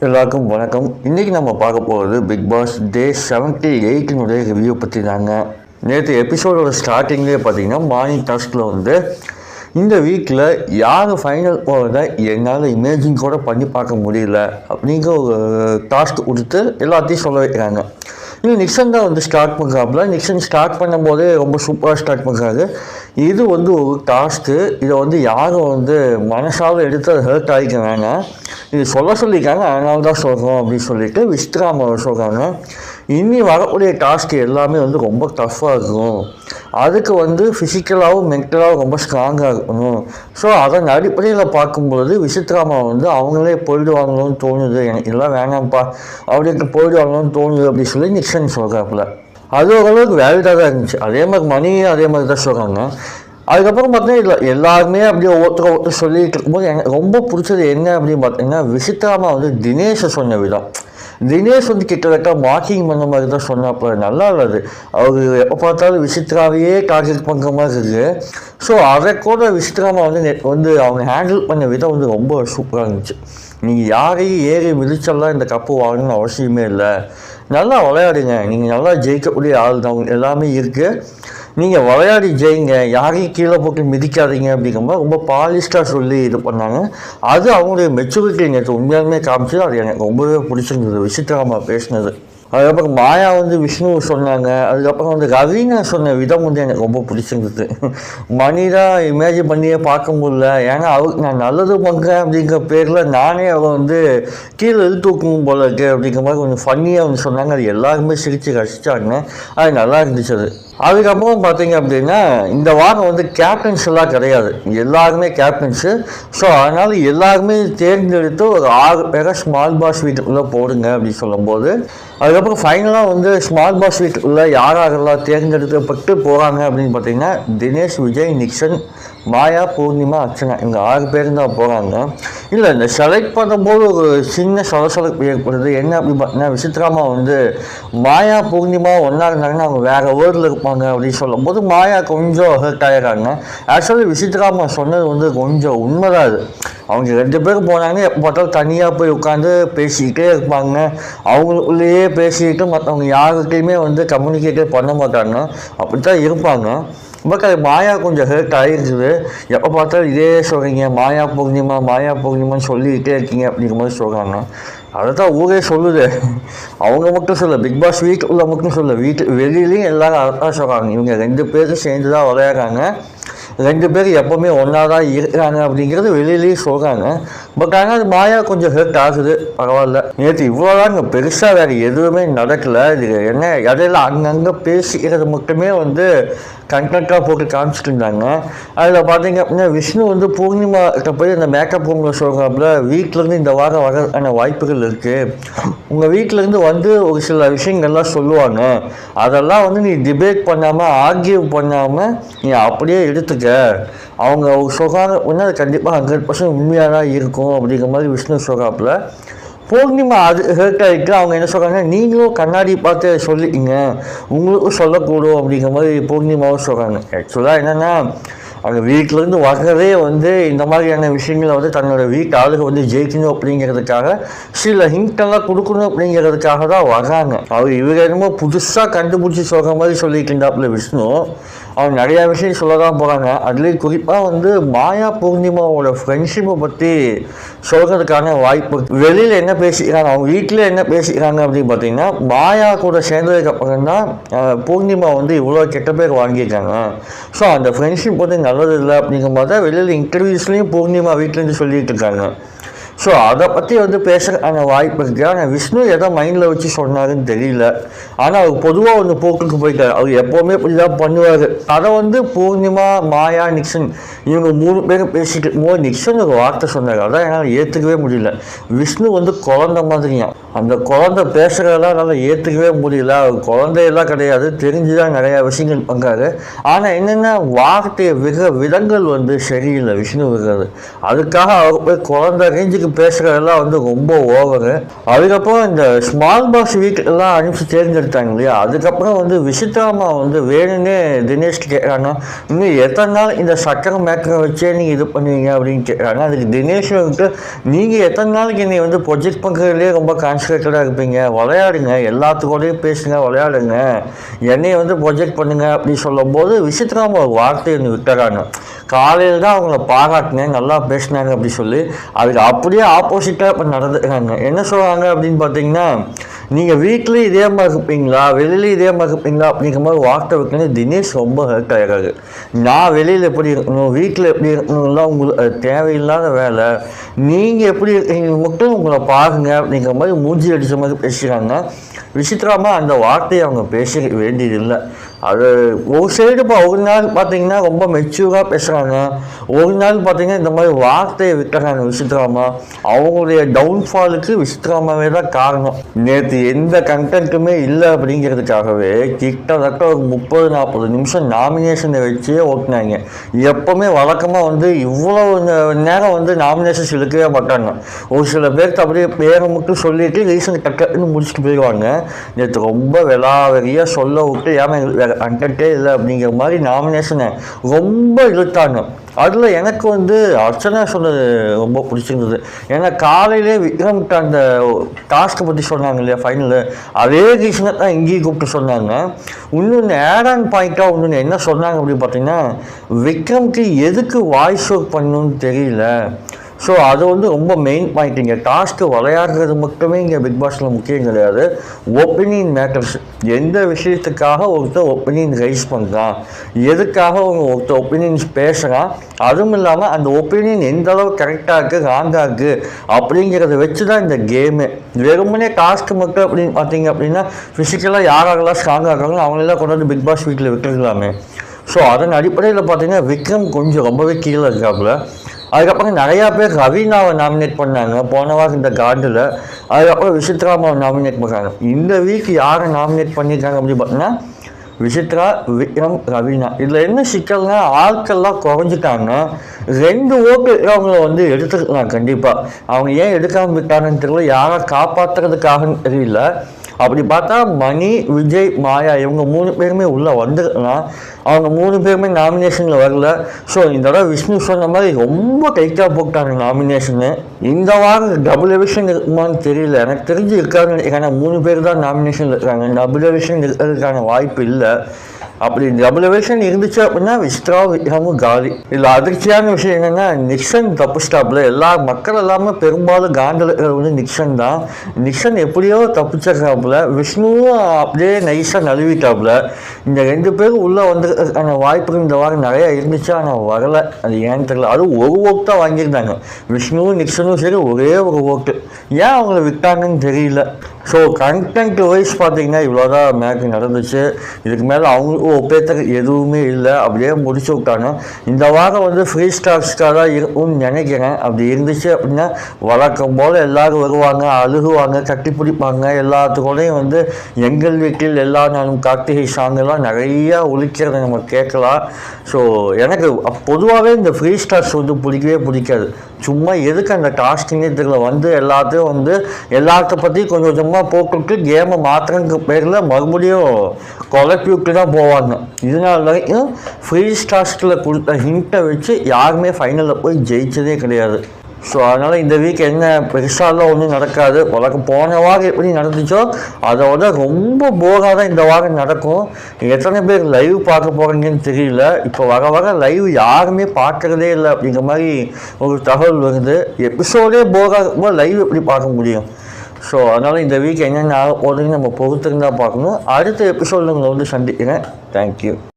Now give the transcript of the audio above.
எல்லாருக்கும் வணக்கம். இன்றைக்கி நம்ம பார்க்க போகிறது பிக் பாஸ் டே 78 ரிவ்யூ பற்றி தாங்க. நேற்று எபிசோடோட ஸ்டார்டிங்லேயே பார்த்தீங்கன்னா மார்னிங் டாஸ்கில் இந்த வீக்கில் யார் ஃபைனல் போகிறத என்னால் இமேஜின் கூட பண்ணி பார்க்க முடியல அப்படிங்கிற ஒரு டாஸ்க் கொடுத்து எல்லாத்தையும் சொல்ல வைக்கிறாங்க. இன்னும் நிக்சன் தான் ஸ்டார்ட் பண்ணுறாப்புல. நிக்சன் ஸ்டார்ட் பண்ணும்போதே ரொம்ப சூப்பராக ஸ்டார்ட் பண்ணுறாரு. இது ஒரு டாஸ்க்கு. இதை யாரும் மனசால் எடுத்து அதை ஹர்ட் ஆகிக்க வேணாம். இது சொல்லியிருக்காங்க, அதனால தான் சொல்கிறோம் அப்படின்னு சொல்லிட்டு விஸ்ட்ராம சொல்கிறாங்க. இனி வரக்கூடிய டாஸ்க் எல்லாமே ரொம்ப டஃப்பாக இருக்கும். அதுக்கு ஃபிசிக்கலாகவும் மென்டலாகவும் ரொம்ப ஸ்ட்ராங்காக இருக்கணும். ஸோ அதன் அடிப்படையில் பார்க்கும்பொழுது விசித்ராமா அவங்களே போயிடுவாங்களோன்னு தோணுது, எனக்கு எல்லாம் வேணாம்ப்பா அப்படின்ட்டு போயிடுவாங்களோன்னு தோணுது அப்படின்னு சொல்லி நிக்சன் சொல்கிறாப்புல. அது ஓரளவுக்கு வேலிடாக தான் இருந்துச்சு. அதே மாதிரி மணியும் அதே மாதிரி தான் சொல்கிறாங்க. அதுக்கப்புறம் பார்த்தீங்கன்னா இதில் எல்லாருமே அப்படியே ஒருத்தர் சொல்லிட்டு இருக்கும்போது எனக்கு ரொம்ப பிடிச்சது என்ன அப்படின்னு பார்த்தீங்கன்னா விசித்ராமா தினேஷை சொன்ன விதம். தினேஷ் கிட்டத்தட்ட மார்க்கிங் பண்ண மாதிரி தான் சொன்னாப்போ நல்லா இல்லது. அவர் எப்போ பார்த்தாலும் விசித்ராவையே டார்கெட் பண்ணுற மாதிரி இருக்குது. ஸோ அதை கூட விசித்ராமா அவங்க ஹேண்டில் பண்ண விதம் ரொம்ப சூப்பராக இருந்துச்சு. நீங்கள் யாரையும் ஏறி மிதிச்செல்லாம் இந்த கப்பு வாங்கணும்னு அவசியமே இல்லை. நல்லா விளையாடுங்க, நீங்கள் நல்லா ஜெயிக்கக்கூடிய ஆள் தான் எல்லாமே இருக்குது. நீங்கள் விளையாடி ஜெயிங்க, யாரையும் கீழே போட்டு மிதிக்காதீங்க அப்படிங்கிற ரொம்ப பாலிஸ்டாக சொல்லி இது பண்ணாங்க. அது அவங்களுடைய மெச்சூரிட்டி நேற்று உண்மையாலுமே காமிச்சு. அது எனக்கு ரொம்பவே பிடிச்சிருந்தது விசித்ராமா பேசினது. அதுக்கப்புறம் மாயா விஷ்ணு சொன்னாங்க. அதுக்கப்புறம் ரவீனா சொன்ன விதம் எனக்கு ரொம்ப பிடிச்சிருந்தது. மணி தான் இமேஜின் பண்ணியே பார்க்க முடியல. ஏன்னா அவருக்கு நான் நல்லது பண்ணுறேன் அப்படிங்கிற பேரில் நானே அவரை கீழே இழுத்தூக்கணும் போல இருக்கு அப்படிங்கிற மாதிரி கொஞ்சம் ஃபன்னியாக சொன்னாங்க. அது எல்லாருமே சிரித்து ரசித்தாங்க. அது நல்லா இருந்துச்சு. அதுக்கப்புறம் பார்த்தீங்க அப்படின்னா இந்த வாரம் கேப்டன்ஸ் எல்லாம் கிடையாது, எல்லாருமே கேப்டன்ஸு. ஸோ அதனால் எல்லாருமே தேர்ந்தெடுத்து ஒரு 6 பேரை ஸ்மால் பாஸ் வீட்டுக்குள்ளே போடுங்க அப்படின்னு சொல்லும்போது அதுக்கப்புறம் ஃபைனலாக ஸ்மால் பாஸ் வீட்டுக்குள்ளே யாரெல்லாம் தேர்ந்தெடுக்கப்பட்டு போகிறாங்க அப்படின்னு பார்த்தீங்கன்னா தினேஷ், விஜய், நிக்சன், மாயா, பூர்ணிமா, அர்ச்சனா இவங்க 6 பேர் தான் போகிறாங்க. இல்லை, இந்த செலக்ட் பண்ணும்போது ஒரு சின்ன சலசலப்பு ஏற்படுது. என்ன அப்படி பார்த்தீங்கன்னா விசித்ராமா மாயா, பூர்ணிமா ஒன்றா இருந்தாங்கன்னா அவங்க வேறு வேர்டில் இருப்பாங்க அப்படின்னு சொல்லும்போது மாயா கொஞ்சம் ஹர்ட் ஆகிடுறாங்க. ஆக்சுவலி விசித்ராமா சொன்னது கொஞ்சம் உண்மைதான். அது அவங்க 2 பேரும் போனாங்க, எப்போ பார்த்தாலும் தனியாக போய் உட்காந்து பேசிக்கிட்டே இருப்பாங்க. அவங்களுக்குள்ளேயே பேசிக்கிட்டு மற்றவங்க யாருக்கிட்டையுமே கம்யூனிகேட்டே பண்ண மாட்டாங்க, அப்படி தான் இருப்பாங்க. பட் அது மாயா கொஞ்சம் ஹர்ட் ஆகிருக்குது. எப்போ பார்த்தாலும் இதே சொல்கிறீங்க, மாயா பூர்ணிமான்னு சொல்லிக்கிட்டே இருக்கீங்க அப்படிங்கிற மாதிரி சொல்கிறாங்க. அதை தான் ஊரே சொல்லுது. அவங்க மட்டும் சொல்ல, பிக் பாஸ் வீட்டுக்குள்ளே மட்டும் சொல்ல, வீட்டு வெளியிலையும் எல்லாரும் அதை தான் சொல்கிறாங்க. இவங்க 2 பேரும் சேர்ந்து தான் விளையாடுறாங்க, 2 பேர் எப்போவுமே ஒன்றா தான் இருக்கிறாங்க அப்படிங்கிறது வெளியிலேயே சொல்கிறாங்க. பட் ஆனால் அது மாயா கொஞ்சம் ஹர்ட் ஆகுது. பரவாயில்ல, நேற்று இவ்வளோதாங்க, பெருசாக வேறு எதுவுமே நடக்கலை. இது என்ன இடையில அங்கங்கே பேசிக்கிறது மட்டுமே கண்டென்ட்டாக போட்டு காமிச்சிட்டு இருந்தாங்க. அதில் பார்த்தீங்க அப்படின்னா விஷ்ணு பூர்ணிமா கிட்ட போய் அந்த மேக்கப் ரூமில் சொல்கிறாப்புல வீட்டிலேருந்து இந்த வாரம் வரதுக்கான வாய்ப்புகள் இருக்குது. உங்கள் வீட்டிலேருந்து ஒரு சில விஷயங்கள்லாம் சொல்லுவாங்க, அதெல்லாம் நீ டிபேட் பண்ணாமல் ஆர்கியூ பண்ணாமல் நீ அப்படியே எடுத்துக்க. அவங்க சொல்கிறாங்க அது கண்டிப்பாக 100% உண்மையாக தான் இருக்கும் அப்படிங்கிற மாதிரி விஷ்ணு சொல்கிறாப்புல. பூர்ணிமா அது ஹர்ட் ஆகிட்டு அவங்க என்ன சொல்கிறாங்க, நீங்களும் கண்ணாடி பார்த்து சொல்லிட்டீங்க, உங்களுக்கும் சொல்லக்கூடும் அப்படிங்கிற மாதிரி பூர்ணிமாவும் சொல்கிறாங்க. ஆக்சுவலாக என்னென்னா அவங்க வீட்டிலேருந்து வர்றதே இந்த மாதிரியான விஷயங்களை தன்னோட வீட்டு ஆளுக ஜெயிக்கணும் அப்படிங்கிறதுக்காக சில ஹிண்டெல்லாம் கொடுக்கணும் அப்படிங்கிறதுக்காக தான் வர்றாங்க. இவர் என்னமோ புதுசாக கண்டுபிடிச்சி சொல்கிற மாதிரி சொல்லிட்டு இருந்தாப்புல விஷ்ணு. அவங்க நிறையா விஷயம் சொல்ல தான் போகிறாங்க. அதுலேயும் குறிப்பாக மாயா பூர்ணிமாவோட ஃப்ரெண்ட்ஷிப்பை பற்றி சொல்கிறதுக்கான வாய்ப்பு. வெளியில் என்ன பேசிக்கிறாங்க, அவங்க வீட்டில் என்ன பேசிக்கிறாங்க அப்படின்னு பார்த்தீங்கன்னா மாயா கூட சேர்ந்ததுக்கப்புறம் தான் பூர்ணிமா இவ்வளோ கெட்ட பேர் வாங்கியிருக்காங்க. ஸோ அந்த ஃப்ரெண்ட்ஷிப் நல்லது இல்லை அப்படிங்கிற மாதிரி தான் வெளியில் இன்டர்வியூஸ்லேயும் பூர்ணிமா வீட்டிலேருந்து சொல்லிட்டு இருக்காங்க. ஸோ அதை பற்றி பேசுகிறதுக்கான வாய்ப்பு இருக்குது. ஆனால் விஷ்ணு எதை மைண்டில் வச்சு சொன்னாருன்னு தெரியல. ஆனால் அவர் பொதுவாக போக்குக்கு போயிட்டார். அவர் எப்போவுமே இப்படி தான் பண்ணுவார். அதை பூர்ணிமா, மாயா, நிக்சன் இவங்க 3 பேரும் பேசிட்டு இருக்கும்போது நிக்சன் ஒரு வார்த்தை சொன்னார். அதான் என்னால் ஏற்றுக்கவே முடியல. விஷ்ணு குழந்த மாதிரியா, அந்த குழந்தை பேசுகிறதெல்லாம் என்னால் ஏற்றுக்கவே முடியல. அவர் குழந்தையெல்லாம் கிடையாது, தெரிஞ்சு தான் நிறையா விஷயங்கள் பண்ணுறாரு. ஆனால் என்னென்ன வார்த்தையை விதங்கள் சரியில்லை விஷ்ணு விடுறது. அதுக்காக அவர் போய் குழந்தை ரேஞ்சுக்கு வீட்டுக்கு பேசுகிறதெல்லாம் வந்து ரொம்ப ஓவரு. அதுக்கப்புறம் இந்த ஸ்மால் பாஸ் வீட்டுக்கெல்லாம் அனுப்பிச்சு தேர்ந்தெடுத்தாங்க இல்லையா, அதுக்கப்புறம் வந்து விசித்ராமா வந்து வேணும்னே தினேஷ்க்கு கேட்குறாங்க, இன்னும் எத்தனை நாள் இந்த சக்கரை மேக்கரை வச்சே நீங்கள் இது பண்ணுவீங்க அப்படின்னு கேட்குறாங்க. அதுக்கு தினேஷ் வந்துட்டு, நீங்கள் எத்தனை நாளைக்கு என்னை வந்து ப்ரொஜெக்ட் பண்ணுறதுலேயே ரொம்ப கான்சன்ட்ரேட்டடாக இருப்பீங்க, விளையாடுங்க, எல்லாத்துக்கூடயும் பேசுங்க, விளையாடுங்க, என்னையை வந்து ப்ரொஜெக்ட் பண்ணுங்க அப்படின்னு சொல்லும்போது விசித்ராமா ஒரு வார்த்தையை ஒன்று விட்டுறாங்க. காலையில் தான் அவங்கள பாராட்டினேன், நல்லா பேசினாங்க அப்படி சொல்லி, அதுக்கு அப்படியே ஆப்போசிட்டாக இப்போ நடந்துக்கிறாங்க. என்ன சொல்கிறாங்க அப்படின்னு பார்த்தீங்கன்னா, நீங்கள் வீட்லேயும் இதே மாதிரி இருப்பீங்களா, வெளியிலையும் இதே மாதிரி இருப்பீங்களா அப்படிங்கிற மாதிரி வார்த்தை வைக்கணும். தினேஷ் ரொம்ப ஹர்ட் ஆகிறாரு. நான் வெளியில் எப்படி இருக்கணும், வீட்டில் எப்படி இருக்கணும்லாம் உங்களுக்கு தேவையில்லாத வேலை, நீங்கள் எப்படி இருக்கீங்க மட்டும் உங்களை பாருங்க அப்படிங்கிற மாதிரி மூஞ்சி அடித்த மாதிரி பேசுகிறாங்க. விசித்ராமா அந்த வார்த்தையை அவங்க பேச வேண்டியதில்லை. அது ஒரு சைடு இப்போ ஒரு நாள் பார்த்தீங்கன்னா ரொம்ப மெச்சூராக பேசுகிறாங்க, ஒரு நாள் பார்த்தீங்கன்னா இந்த மாதிரி வார்த்தையை விட்டுறாங்க விசித்ராமா. அவங்களுடைய டவுன்ஃபாலுக்கு விசித்ராமாவே தான் காரணம். நேற்று எந்த கண்டென்ட்டுமே இல்லை அப்படிங்கிறதுக்காகவே கிட்டத்தட்ட ஒரு 30-40 நிமிஷம் நாமினேஷனை வச்சே ஓட்டினாங்க. எப்போவுமே வழக்கமாக வந்து இவ்வளோ நேரம் வந்து நாமினேஷன்ஸ் இழுக்கவே மாட்டாங்க. ஒரு சில பேருக்கு அப்படியே பேரை மட்டும் சொல்லிட்டு ரீசன் டக்குன்னு முடிச்சுட்டு போயிடுவாங்க. நேற்று ரொம்ப வெறியாக சொல்ல விட்டு ஏமா வேறு கண்டென்ட்டே இல்லை அப்படிங்கிற மாதிரி நாமினேஷனை ரொம்ப இழுத்தாங்க. அதில் எனக்கு வந்து அர்ச்சனா சொன்னது ரொம்ப பிடிச்சிருந்தது. ஏன்னா காலையிலே விக்ரம்கிட்ட அந்த டாஸ்க்கை பற்றி சொன்னாங்க இல்லையா, ஃபைனலு, அதே ரீசனை தான் இங்கேயும் கூப்பிட்டு சொன்னாங்க. இன்னொன்று ஆட் ஆன் பாயிண்ட்டாக இன்னொன்று என்ன சொன்னாங்க அப்படின்னு பார்த்தீங்கன்னா, விக்ரம்க்கு எதுக்கு வாய்ஸ் ஒர்க் பண்ணணும்னு தெரியல. ஸோ அது வந்து ரொம்ப மெயின் பாயிண்ட். இங்கே டாஸ்க்கு விளையாடுறது மட்டுமே இங்கே பிக் பாஸில் முக்கியம் கிடையாது. Opinion matters. எந்த விஷயத்துக்காக ஒருத்தர் ஒப்பீனியன் ரைஸ் பண்ணுறான், எதுக்காக ஒருத்தர் ஒப்பீனியன்ஸ் பேசுகிறான், அதுவும் இல்லாமல் அந்த ஒப்பீனியன் எந்த அளவு கரெக்டாக இருக்குது ராங்காக இருக்குது அப்படிங்கிறத வச்சு தான் இந்த கேமு. வெறுமனே டாஸ்க்கு மட்டும் அப்படின்னு பார்த்தீங்க அப்படின்னா ஃபிசிக்கலாக யாரெல்லாம் ஸ்ட்ராங்காக இருக்காங்களோ அவங்களெல்லாம் கொண்டு வந்து பிக் பாஸ் வீட்டில் விட்டுருக்கலாமே. ஸோ அதன் அடிப்படையில் பார்த்தீங்கன்னா விக்ரம் கொஞ்சம் ரொம்பவே கீழே இருக்காப்புல. அதுக்கப்புறம் நிறையா பேர் ரவீனாவை நாமினேட் பண்ணாங்க போன வாரம் இந்த கார்டில். அதுக்கப்புறம் விசித்ராமாவை நாமினேட் பண்ணுறாங்க. இந்த வீக் யாரை நாமினேட் பண்ணியிருக்காங்க அப்படின்னு பார்த்தீங்கன்னா விசித்ரா, விக்ரம், ரவீனா. இதில் என்ன சிக்கல்னா ஆட்கள்லாம் குறைஞ்சிட்டாங்க. 2 ஓட்டு அவங்கள வந்து எடுத்துக்கலாம் கண்டிப்பாக. அவங்க ஏன் எடுக்காமல் விட்டாங்கன்னு தெரியல, யாரை காப்பாற்றுறதுக்காகன்னு தெரியல. அப்படி பார்த்தா மணி, விஜய், மாயா இவங்க 3 பேருமே உள்ளே வந்துருக்கலாம். அவங்க 3 பேருமே நாமினேஷனில் வரல. ஸோ இந்த தடவை விஷ்ணு சொன்ன மாதிரி ரொம்ப டைட்டாக போட்டாங்க நாமினேஷனு. இந்த வாரம் டபுள் எவிஷன் இருக்குமான்னு தெரியல, எனக்கு தெரிஞ்சு இருக்காதுன்னு நினைக்கிறேன். 3 பேர் தான் நாமினேஷன் இருக்காங்க, டபுள் எவிஷன் இருக்கிறதுக்கான வாய்ப்பு இல்லை. அப்படி டபுள் எவிஷன் இருந்துச்சு அப்படின்னா விசித்ரா, விக்ரமும் காலி. இதில் அதிர்ச்சியான விஷயம் என்னென்னா நிக்சன் தப்பு ஸ்டாப்பில். எல்லா மக்கள் எல்லாமே பெரும்பாலும் காண்டில் வந்து நிக்சன் தான். நிக்சன் எப்படியோ தப்பிச்சிருக்காப்புல, விஷ்ணுவும் அப்படியே நைஸாக நழுவிட்டாப்புல. இந்த 2 பேரும் உள்ளே வந்ததுக்கான வாய்ப்புகள் இந்த வாரம் நிறையா இருந்துச்சு, ஆனால் வரலை. அது ஏன்னு தெரியல. அதுவும் ஒரு ஓட்டு தான் வாங்கியிருந்தாங்க. விஷ்ணுவும் நிக்சனும் சரி ஒரே ஒரு ஓட்டு. ஏன் அவங்கள விட்டாங்கன்னு தெரியல. ஸோ கண்டென்ட் வைஸ் பார்த்தீங்கன்னா இவ்வளோதான் மேட்ச் நடந்துச்சு. இதுக்கு மேலே அவங்களுக்கு ஒப்பேத்துக்கு எதுவுமே இல்லை, அப்படியே முடிச்சு விட்டாங்க. இந்த வாரம் வந்து ஃப்ரீ ஸ்டார்ஸ்க்காக தான் இருக்கும்னு நினைக்கிறேன். அப்படி இருந்துச்சு அப்படின்னா வழக்கம் போல் எல்லோரும் வருவாங்க, அழுகுவாங்க, கட்டி பிடிப்பாங்க. எல்லாத்துக்கூடையும் வந்து எங்கள் வீட்டில் எல்லா நாளும் கார்த்திகை சாங்கெல்லாம் நிறையா ஒழிக்கிறத நம்ம கேட்கலாம். ஸோ எனக்கு பொதுவாகவே இந்த ஃப்ரீ ஸ்டார்ஸ் வந்து பிடிக்கவே பிடிக்காது. சும்மா எதுக்கு அந்த டாஸ்கிங்கே தெரியல, வந்து எல்லாத்தையும் வந்து எல்லாத்த பற்றி கொஞ்சம் கொஞ்சமாக போட்டுவிட்டு கேமை மாற்றுறதுக்கு பேரில் மறுபடியும் குழப்பி விட்டு தான் போவாங்க. இதனால் வரைக்கும் ஃப்ரீ ஸ்டார்ஸில் கொடுத்த ஹிண்ட்டை வச்சு யாருமே ஃபைனலில் போய் ஜெயிச்சதே கிடையாது. ஸோ அதனால் இந்த வீக் என்ன பெருசாலாம் ஒன்றும் நடக்காது. வழக்கம் போன வாரம் எப்படி நடந்துச்சோ அதோட ரொம்ப போராக தான் இந்த வாரம் நடக்கும். எத்தனை பேர் லைவ் பார்க்க போகிறீங்கன்னு தெரியல. இப்போ வர லைவ் யாருமே பார்க்குறதே இல்லை அப்படிங்கிற மாதிரி ஒரு தகவல் வருது. எபிசோடே போராக இருக்கும்போது லைவ் எப்படி பார்க்க முடியும்? ஸோ அதனால் இந்த வீக் என்னென்ன ஆக போகுதுன்னு நம்ம பொறுத்திருந்தால் பார்க்கணும். அடுத்த எபிசோடில் உங்களை வந்து சந்திக்கிறேன். தேங்க்யூ.